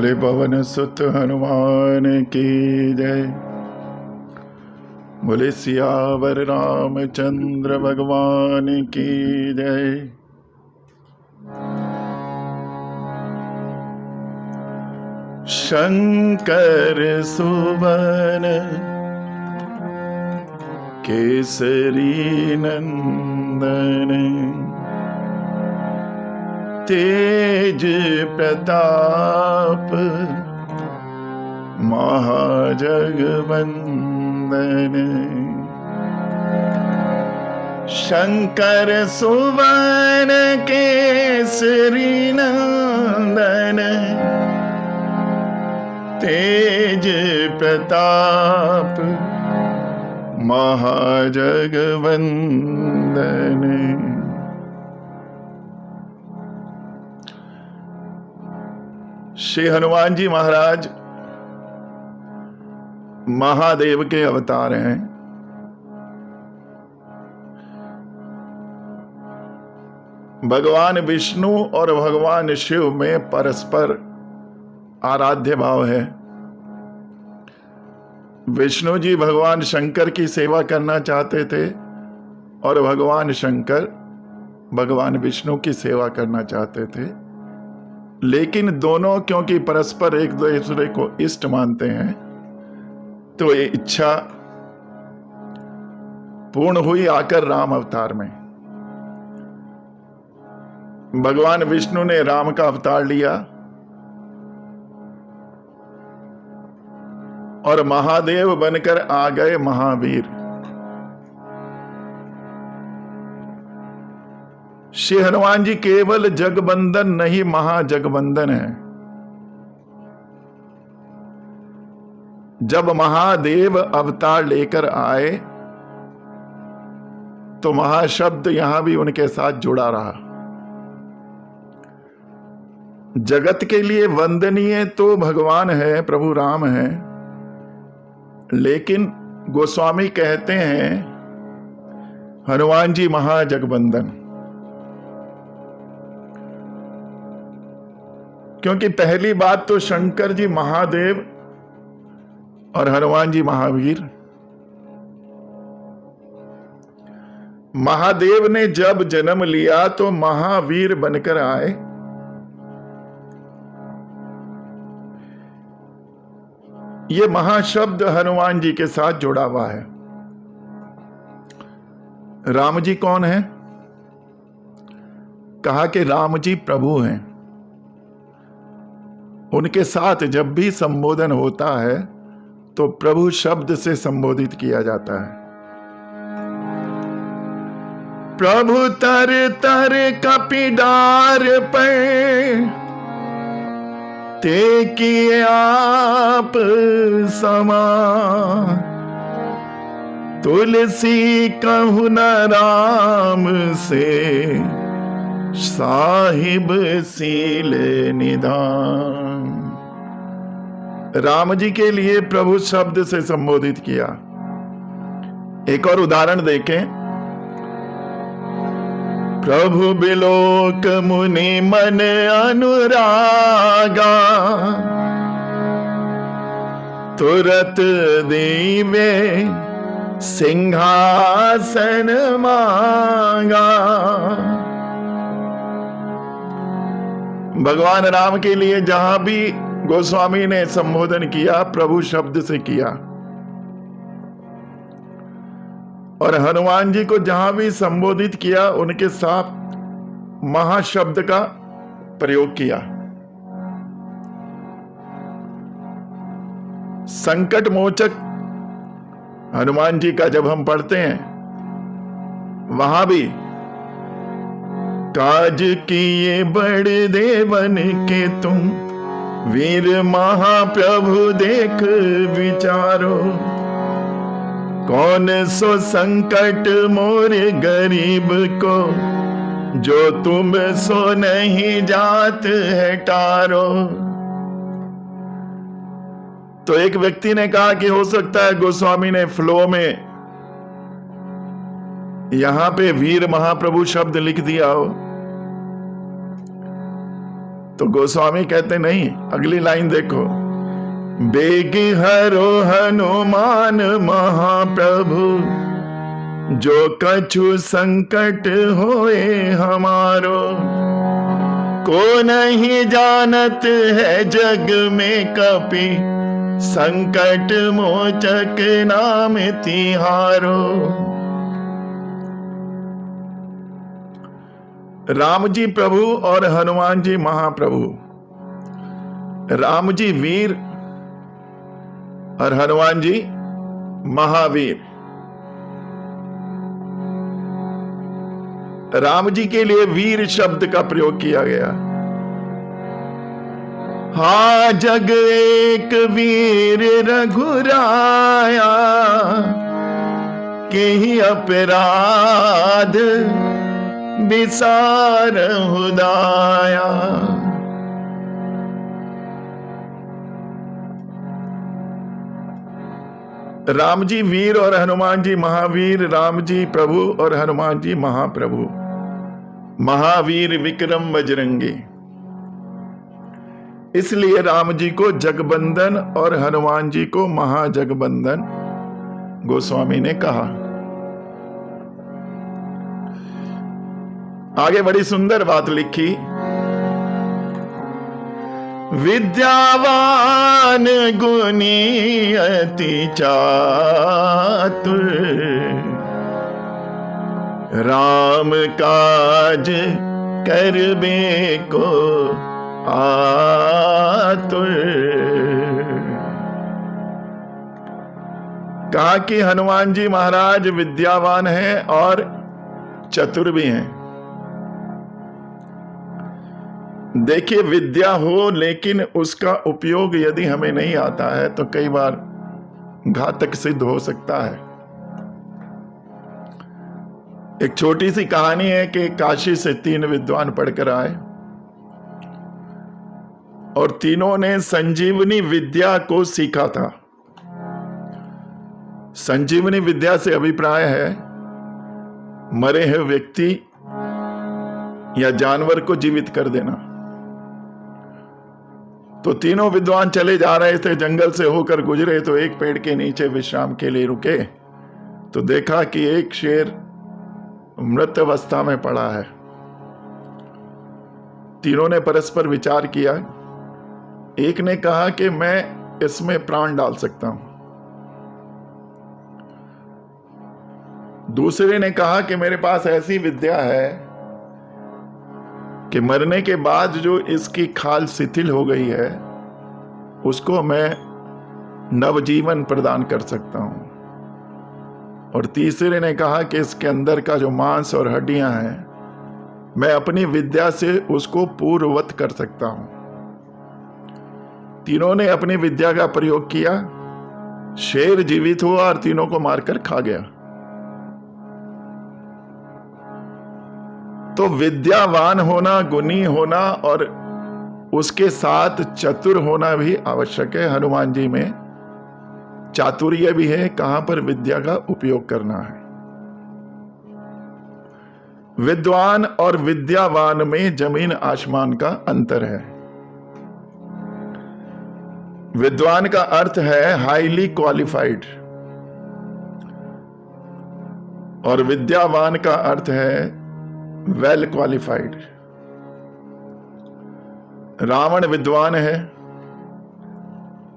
बोले पवन सुत हनुमान की जय। बोले सियावर रामचंद्र भगवान की जय। शंकर सुवन केसरी नंदन तेज प्रताप महाजगवंदन। शंकर सुवन केसरी नंदन तेज प्रताप महाजगवंदन। श्री हनुमान जी महाराज महादेव के अवतार हैं। भगवान विष्णु और भगवान शिव में परस्पर आराध्य भाव है। विष्णु जी भगवान शंकर की सेवा करना चाहते थे और भगवान शंकर भगवान विष्णु की सेवा करना चाहते थे, लेकिन दोनों क्योंकि परस्पर एक दूसरे को इष्ट मानते हैं तो ये इच्छा पूर्ण हुई आकर राम अवतार में। भगवान विष्णु ने राम का अवतार लिया और महादेव बनकर आ गए महावीर। श्री हनुमान जी केवल जगबंदन नहीं, महाजगबंदन है। जब महादेव अवतार लेकर आए तो महाशब्द यहां भी उनके साथ जुड़ा रहा। जगत के लिए वंदनीय तो भगवान है, प्रभु राम है, लेकिन गोस्वामी कहते हैं हनुमान जी महाजगबंदन, क्योंकि पहली बात तो शंकर जी महादेव और हनुमान जी महावीर। महादेव ने जब जन्म लिया तो महावीर बनकर आए। ये महाशब्द हनुमान जी के साथ जुड़ा हुआ है। राम जी कौन है? कहा कि राम जी प्रभु हैं। उनके साथ जब भी संबोधन होता है तो प्रभु शब्द से संबोधित किया जाता है। प्रभु तर तर कपिडार पर ते किए आप समा, तुलसी कहु न राम से साहिब सील निधान। राम जी के लिए प्रभु शब्द से संबोधित किया। एक और उदाहरण देखें। प्रभु बिलोक मुनि मन अनुरागा, तुरत दीवे सिंहासन मांगा। भगवान राम के लिए जहां भी गोस्वामी ने संबोधन किया प्रभु शब्द से किया, और हनुमान जी को जहां भी संबोधित किया उनके साथ महाशब्द का प्रयोग किया। संकट मोचक हनुमान जी का जब हम पढ़ते हैं वहां भी काज किए बड़े देवन के तुम, वीर महाप्रभु देख विचारो। कौन सो संकट मोरे गरीब को, जो तुम सो नहीं जात है टारो। तो एक व्यक्ति ने कहा कि हो सकता है गोस्वामी ने फ्लो में यहां पे वीर महाप्रभु शब्द लिख दिया हो। तो गोस्वामी कहते नहीं, अगली लाइन देखो, बेग हरो हनुमान महाप्रभु, जो कछु संकट होए हमारो, को नहीं जानत है जग में कपि, संकट मोचक नाम तिहारो। राम जी प्रभु और हनुमान जी महाप्रभु। राम जी वीर और हनुमान जी महावीर। राम जी के लिए वीर शब्द का प्रयोग किया गया। हा जग एक वीर रघुराया, के ही अपराध बिसार हुदाया। राम जी वीर और हनुमान जी महावीर। राम जी प्रभु और हनुमान जी महाप्रभु। महावीर विक्रम बजरंगी। इसलिए राम जी को जगबंदन और हनुमान जी को महाजगबंदन गोस्वामी ने कहा। आगे बड़ी सुंदर बात लिखी, विद्यावान गुणी अति चातुर, राम काज करबे को आतुर। कहा कि हनुमान जी महाराज विद्यावान हैं और चतुर भी हैं। देखिए, विद्या हो लेकिन उसका उपयोग यदि हमें नहीं आता है तो कई बार घातक सिद्ध हो सकता है। एक छोटी सी कहानी है कि काशी से 3 विद्वान पढ़कर आए और तीनों ने संजीवनी विद्या को सीखा था। संजीवनी विद्या से अभिप्राय है मरे हुए व्यक्ति या जानवर को जीवित कर देना। तो तीनों विद्वान चले जा रहे थे, जंगल से होकर गुजरे तो एक पेड़ के नीचे विश्राम के लिए रुके तो देखा कि एक शेर मृत अवस्था में पड़ा है। तीनों ने परस्पर विचार किया। एक ने कहा कि मैं इसमें प्राण डाल सकता हूं। दूसरे ने कहा कि मेरे पास ऐसी विद्या है कि मरने के बाद जो इसकी खाल शिथिल हो गई है उसको मैं नवजीवन प्रदान कर सकता हूं। और तीसरे ने कहा कि इसके अंदर का जो मांस और हड्डियां हैं मैं अपनी विद्या से उसको पूर्ववत कर सकता हूं। तीनों ने अपनी विद्या का प्रयोग किया। शेर जीवित हुआ और तीनों को मारकर खा गया। तो विद्यावान होना, गुणी होना और उसके साथ चतुर होना भी आवश्यक है। हनुमान जी में चातुर्य भी है, कहां पर विद्या का उपयोग करना है। विद्वान और विद्यावान में जमीन आसमान का अंतर है। विद्वान का अर्थ है हाईली क्वालिफाइड और विद्यावान का अर्थ है वेल क्वालिफाइड। रावण विद्वान है,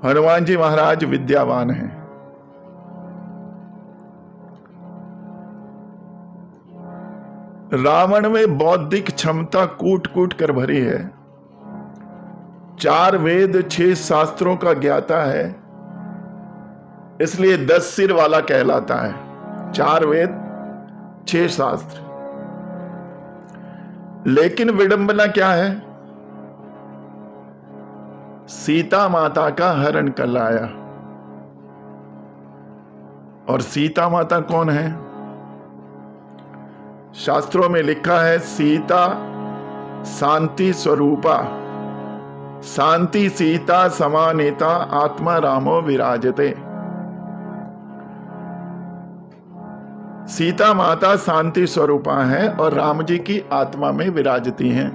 हनुमान जी महाराज विद्यावान हैं। रावण में बौद्धिक क्षमता कूट कूट कर भरी है। 4 वेद 6 शास्त्रों का ज्ञाता है, इसलिए 10 सिर वाला कहलाता है। 4 वेद 6 शास्त्र। लेकिन विडंबना क्या है? सीता माता का हरण कर लाया। और सीता माता कौन है? शास्त्रों में लिखा है सीता शांति स्वरूपा, शांति सीता समानेता आत्मा रामो विराजते। सीता माता शांति स्वरूपा है और राम जी की आत्मा में विराजती हैं।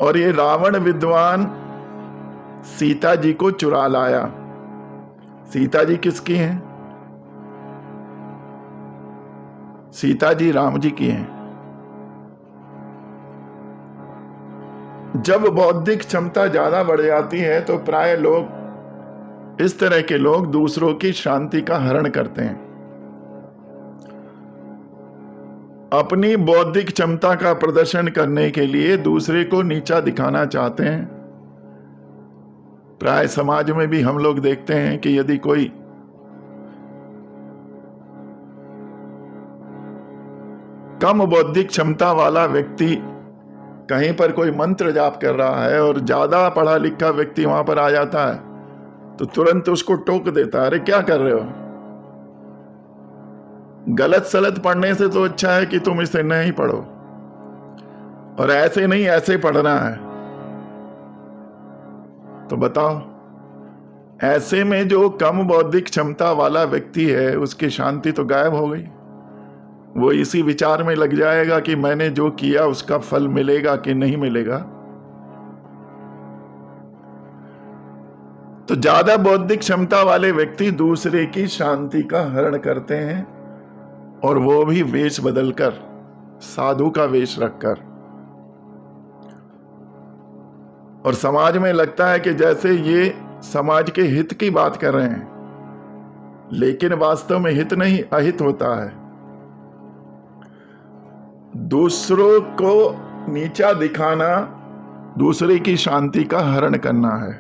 और ये रावण विद्वान सीता जी को चुरा लाया। सीता जी किसकी हैं? सीता जी राम जी की हैं। जब बौद्धिक क्षमता ज्यादा बढ़ जाती है तो प्राय लोग, इस तरह के लोग दूसरों की शांति का हरण करते हैं। अपनी बौद्धिक क्षमता का प्रदर्शन करने के लिए दूसरे को नीचा दिखाना चाहते हैं। प्राय समाज में भी हम लोग देखते हैं कि यदि कोई कम बौद्धिक क्षमता वाला व्यक्ति कहीं पर कोई मंत्र जाप कर रहा है और ज्यादा पढ़ा लिखा व्यक्ति वहां पर आ जाता है तो तुरंत उसको टोक देता है, अरे क्या कर रहे हो? गलत सलत पढ़ने से तो अच्छा है कि तुम इसे नहीं पढ़ो, और ऐसे नहीं ऐसे पढ़ना है। तो बताओ, ऐसे में जो कम बौद्धिक क्षमता वाला व्यक्ति है उसकी शांति तो गायब हो गई। वो इसी विचार में लग जाएगा कि मैंने जो किया उसका फल मिलेगा कि नहीं मिलेगा। तो ज्यादा बौद्धिक क्षमता वाले व्यक्ति दूसरे की शांति का हरण करते हैं, और वो भी वेश बदलकर, साधु का वेश रखकर। और समाज में लगता है कि जैसे ये समाज के हित की बात कर रहे हैं, लेकिन वास्तव में हित नहीं, अहित होता है। दूसरों को नीचा दिखाना दूसरे की शांति का हरण करना है।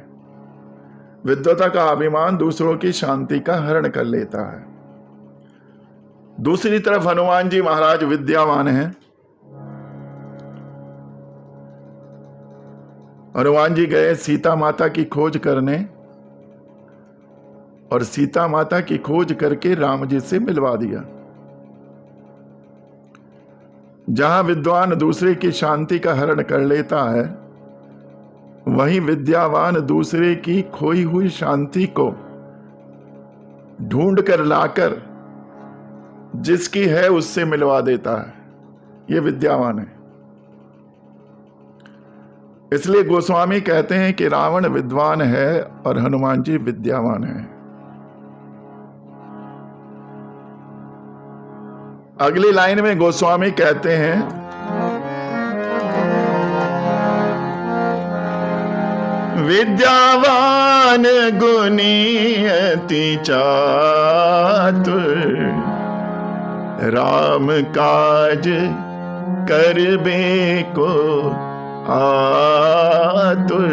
विद्वता का अभिमान दूसरों की शांति का हरण कर लेता है। दूसरी तरफ हनुमान जी महाराज विद्यावान हैं। हनुमान जी गए सीता माता की खोज करने, और सीता माता की खोज करके राम जी से मिलवा दिया। जहां विद्वान दूसरे की शांति का हरण कर लेता है, वहीं विद्यावान दूसरे की खोई हुई शांति को ढूंढ कर लाकर जिसकी है उससे मिलवा देता है। यह विद्यावान है। इसलिए गोस्वामी कहते हैं कि रावण विद्वान है और हनुमान जी विद्यावान हैं। अगली लाइन में गोस्वामी कहते हैं, विद्यावान गुणी अति चातुर, राम काज करबे को आतुर।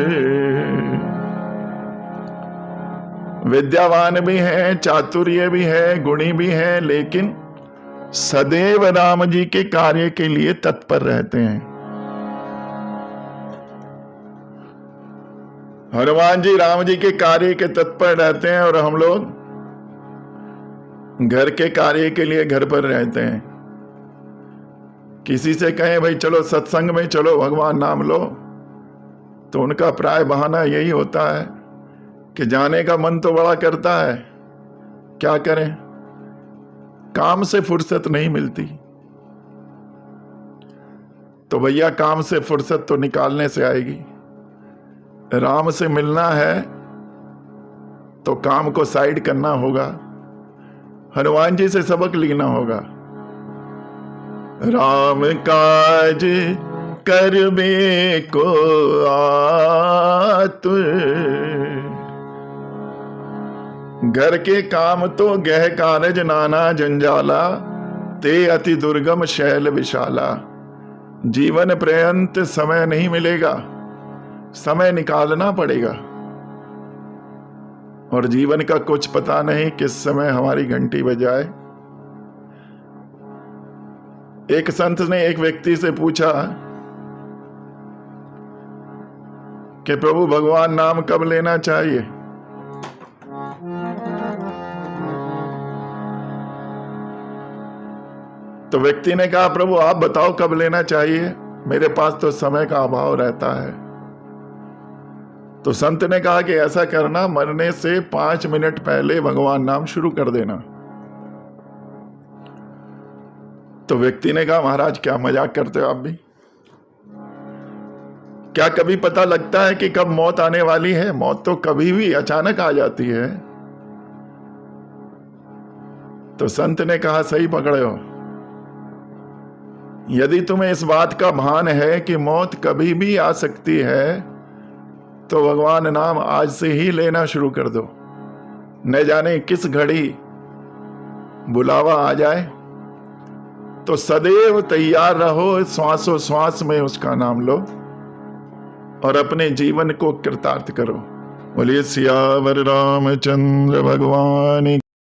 विद्यावान भी है, चातुर्य भी है, गुणी भी है, लेकिन सदैव राम जी के कार्य के लिए तत्पर रहते हैं। हनुमान जी राम जी के कार्य के तत्पर रहते हैं, और हम लोग घर के कार्य के लिए घर पर रहते हैं। किसी से कहें भाई चलो सत्संग में चलो, भगवान नाम लो, तो उनका प्राय बहाना यही होता है कि जाने का मन तो बड़ा करता है, क्या करें, काम से फुर्सत नहीं मिलती। तो भैया काम से फुर्सत तो निकालने से आएगी। राम से मिलना है तो काम को साइड करना होगा, हनुमान जी से सबक लेना होगा। राम काज करबे को आतुर। घर के काम तो गह कारज नाना जंजाला, ते अति दुर्गम शैल विशाला। जीवन पर्यंत समय नहीं मिलेगा, समय निकालना पड़ेगा, और जीवन का कुछ पता नहीं किस समय हमारी घंटी बजाए। एक संत ने एक व्यक्ति से पूछा कि प्रभु भगवान नाम कब लेना चाहिए? तो व्यक्ति ने कहा प्रभु आप बताओ कब लेना चाहिए, मेरे पास तो समय का अभाव रहता है। तो संत ने कहा कि ऐसा करना, मरने से 5 मिनट पहले भगवान नाम शुरू कर देना। तो व्यक्ति ने कहा महाराज क्या मजाक करते हो आप भी? क्या कभी पता लगता है कि कब मौत आने वाली है? मौत तो कभी भी अचानक आ जाती है। तो संत ने कहा, सही पकड़े हो। यदि तुम्हें इस बात का भान है कि मौत कभी भी आ सकती है, तो भगवान नाम आज से ही लेना शुरू कर दो। न जाने किस घड़ी बुलावा आ जाए, तो सदैव तैयार रहो। श्वासों श्वास में उसका नाम लो और अपने जीवन को कृतार्थ करो। बोलिए सियावर रामचंद्र भगवान